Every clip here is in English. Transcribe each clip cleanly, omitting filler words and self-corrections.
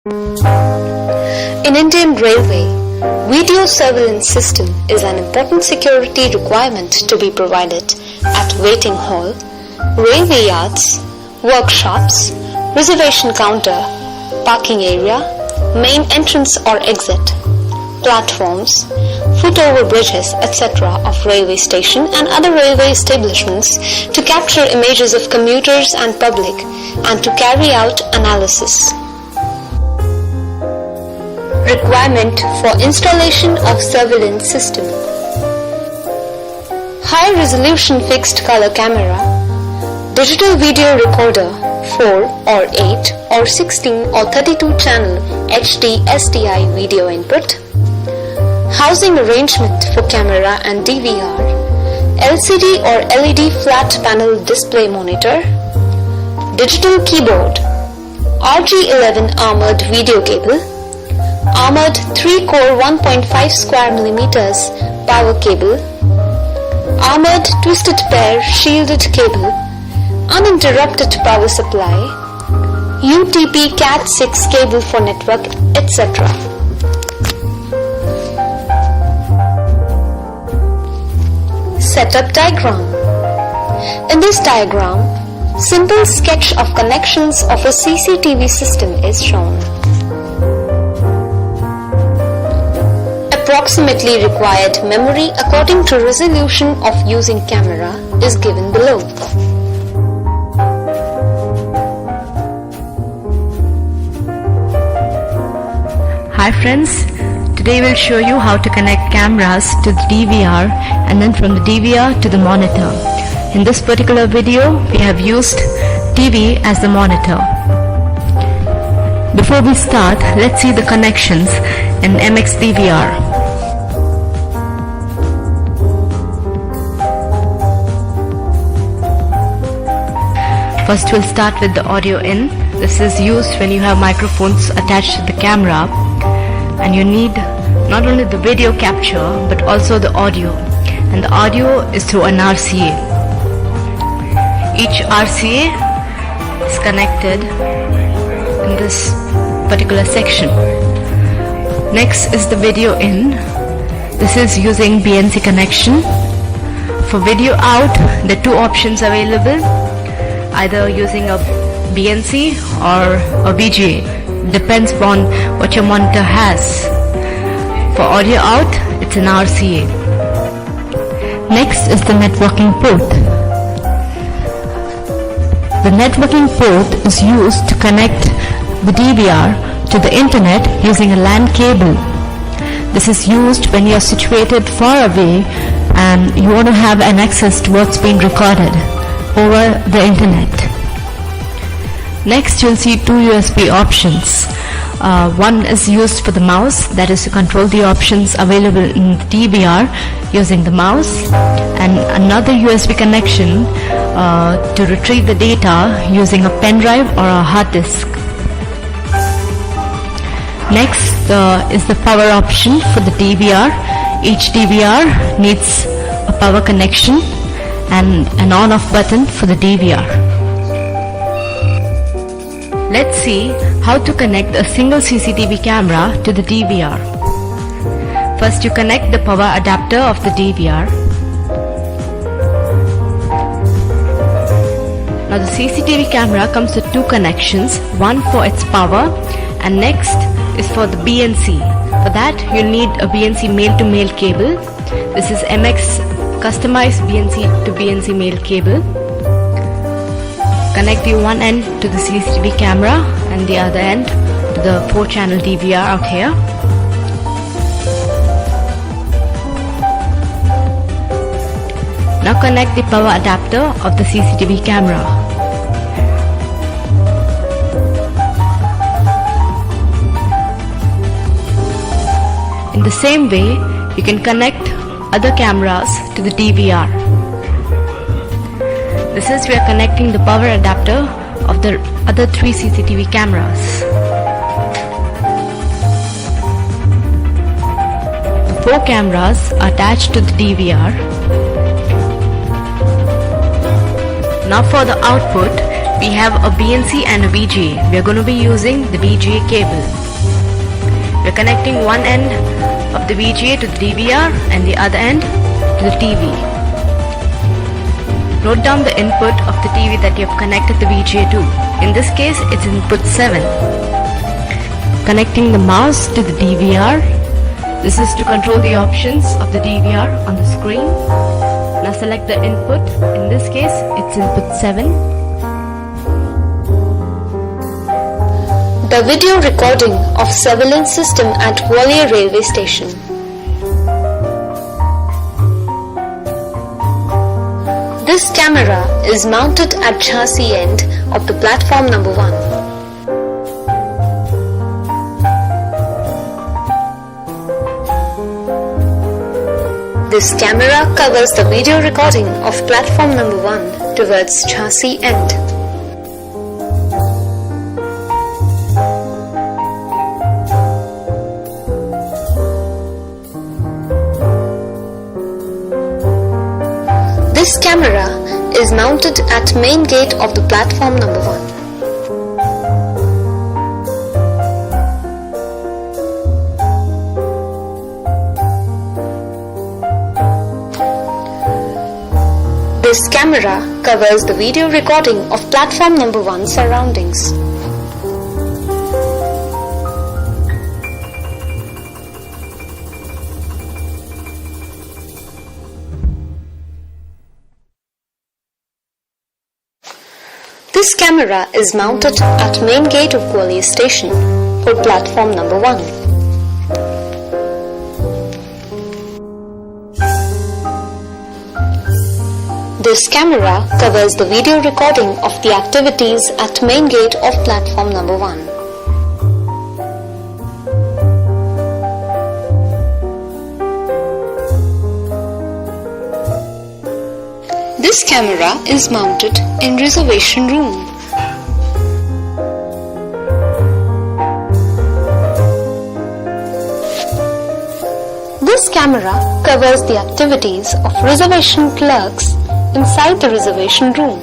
In Indian Railway, video surveillance system is an important security requirement to be provided at waiting hall, railway yards, workshops, reservation counter, parking area, main entrance or exit, platforms, footover bridges, etc. of railway station and other railway establishments to capture images of commuters and public and to carry out analysis. Requirement for installation of surveillance system. High resolution fixed color camera, digital video recorder 4 or 8 or 16 or 32 channel HD SDI video input, housing arrangement for camera and DVR, LCD or LED flat panel display monitor, digital keyboard, RG11 armored video cable, armored 3-core 1.5 square millimeters power cable, armored twisted pair shielded cable, uninterrupted power supply, UTP Cat6 cable for network, etc. Setup diagram. In this diagram, simple sketch of connections of a CCTV system is shown. Approximately required memory according to resolution of using camera is given below. Hi friends, today we'll show you how to connect cameras to the DVR and then from the DVR to the monitor. In this particular video, we have used TV as the monitor. Before we start, let's see the connections in MX DVR. First we'll start with the audio in. This is used when you have microphones attached to the camera and you need not only the video capture but also the audio, and the audio is through an RCA. Each RCA is connected in this particular section. Next is the video in. This is using BNC connection. For video out, there are two options available, either using a BNC or a VGA. Depends upon what your monitor has. For audio out, it's an RCA. Next is the networking port. The networking port is used to connect the DVR to the internet using a LAN cable. This is used when you are situated far away and you want to have an access to what's being recorded over the internet. Next you'll see two USB options. One is used for the mouse, that is to control the options available in the DVR using the mouse, and another USB connection to retrieve the data using a pen drive or a hard disk. Next is the power option for the DVR. Each DVR needs a power connection and an on-off button for the DVR. Let's see how to connect a single CCTV camera to the DVR. First you connect the power adapter of the DVR. Now the CCTV camera comes with two connections, one for its power and next is for the BNC. For that you'll need a BNC male-to-male cable. This is MX customized BNC to BNC male cable. Connect the one end to the CCTV camera and the other end to the 4-channel DVR out here. Now connect the power adapter of the CCTV camera. In the same way, you can connect other cameras to the DVR. This is we are connecting the power adapter of the other 3 CCTV cameras. The 4 cameras are attached to the DVR. Now for the output, we have a BNC and a VGA. We are going to be using the VGA cable. We are connecting one end of the VGA to the DVR and the other end to the TV. Note down the input of the TV that you have connected the VGA to. In this case, it's input 7. Connecting the mouse to the DVR. This is to control the options of the DVR on the screen. Now select the input. In this case, it's input 7. The video recording of surveillance system at Gwalior railway station. This camera is mounted at chassis end of the platform number 1. This camera covers the video recording of platform number 1 towards chassis end. This camera is mounted at main gate of the platform number 1. This camera covers the video recording of platform number 1 surroundings. This camera is mounted at main gate of Gwalior station for platform number 1. This camera covers the video recording of the activities at main gate of platform number 1. This camera is mounted in reservation room. This camera covers the activities of reservation clerks inside the reservation room.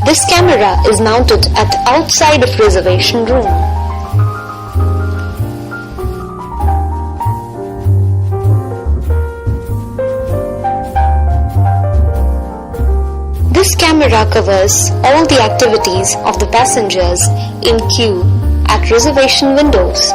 This camera is mounted at outside of reservation room. This camera covers all the activities of the passengers in queue at reservation windows.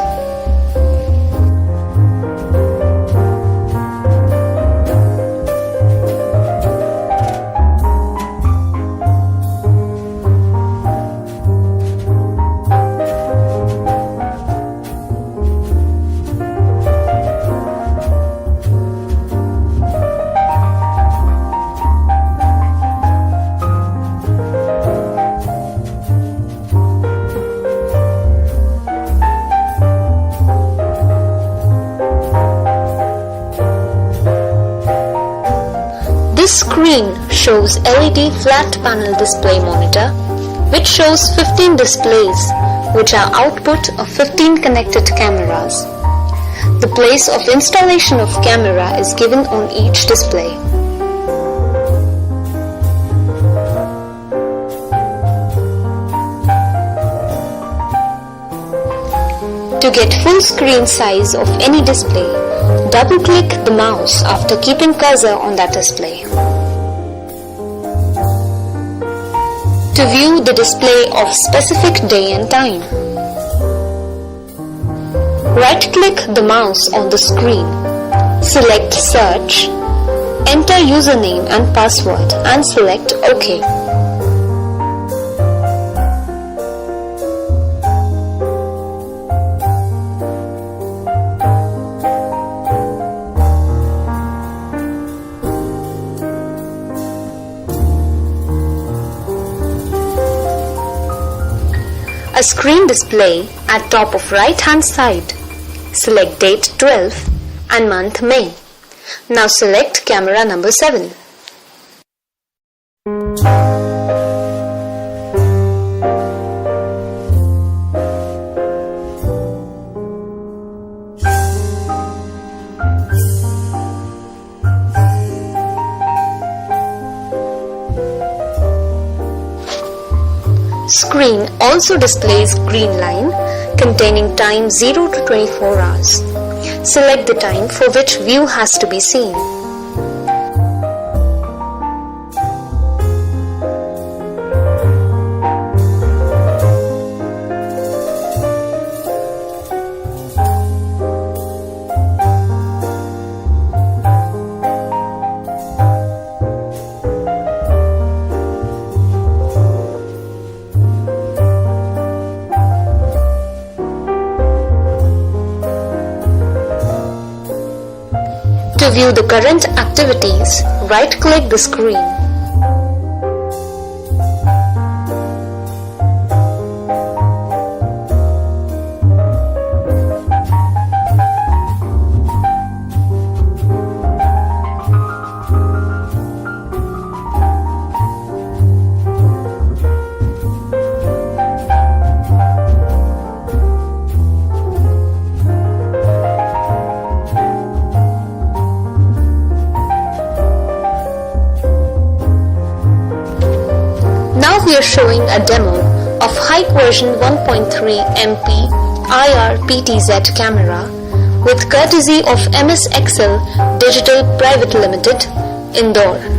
This screen shows LED flat panel display monitor, which shows 15 displays, which are output of 15 connected cameras. The place of installation of camera is given on each display. To get full screen size of any display, double-click the mouse after keeping cursor on that display. To view the display of specific day and time, right-click the mouse on the screen, select Search, enter username and password and select OK. A screen display at top of right hand side Select date 12 and month May. Now select camera number 7. Screen also displays green line containing time 0 to 24 hours. Select the time for which view has to be seen. To view the current activities, right-click the screen. Now we are showing a demo of Hikvision 1.3 MP IR PTZ camera with courtesy of MS Excel Digital Private Limited, Indore.